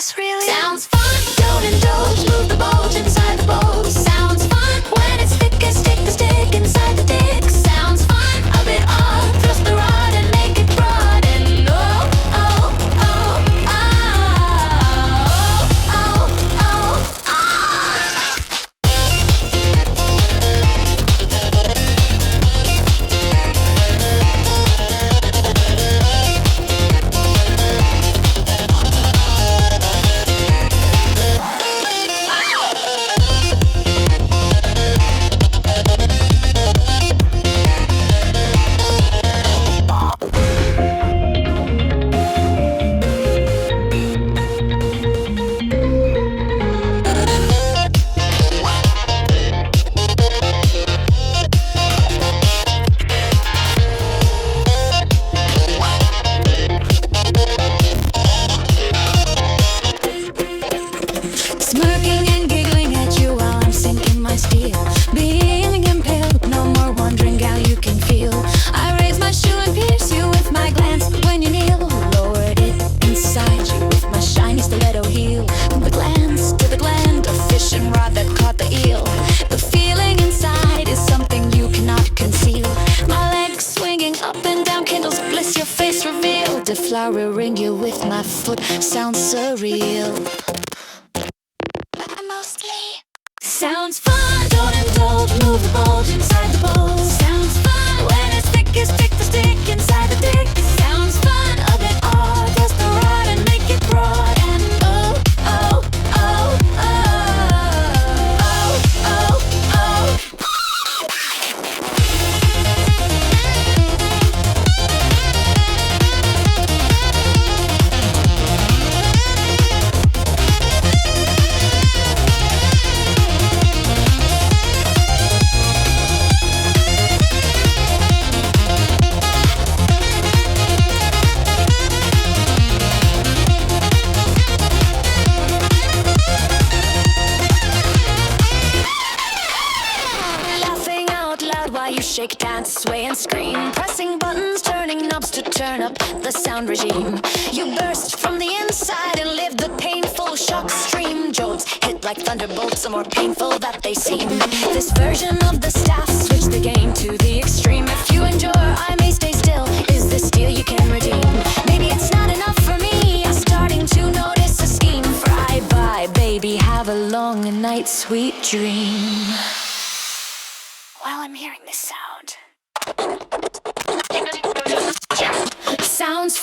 this really sounds fun. Don't indulge, move the bulge inside the bowl. Sounds fun when it's thick as stick the stick inside the dick. Sounds fun, a bit odd. Thrust the rod and make it broad. And oh, oh, oh, oh, oh, oh, oh. Smirking and giggling at you while I'm sinking my steel. Being impaled, no more wondering how you can feel. I raise my shoe and pierce you with my glance when you kneel. Lowered it inside you with my shiny stiletto heel. From the glance to the gland, a fishing rod that caught the eel. The feeling inside is something you cannot conceal. My legs swinging up and down kindles bliss, your face revealed. Deflowering you with my foot sounds surreal. Mostly sounds fun. Don't indulge, move the bulge inside the bowl. Sounds fun when it's thick as stick the stick inside the dick. Sounds fun, a bit odd. Twist the rod and make it broad. And oh, oh, oh, oh, oh, oh, laughing out loud while you shake, dance, sway and scream. Pressing buttons, turning knobs to turn up the sound regime. You burst from the inside and live the painful shock stream. Jolts hit like thunderbolts, the more painful that they seem. This version of the staff switch the game to the extreme. If you endure, I may stay still. Is this deal you can redeem? Maybe it's not enough for me. I'm starting to notice a scheme. Fry by, baby, have a long night, sweet dream. While I'm hearing this sound, sounds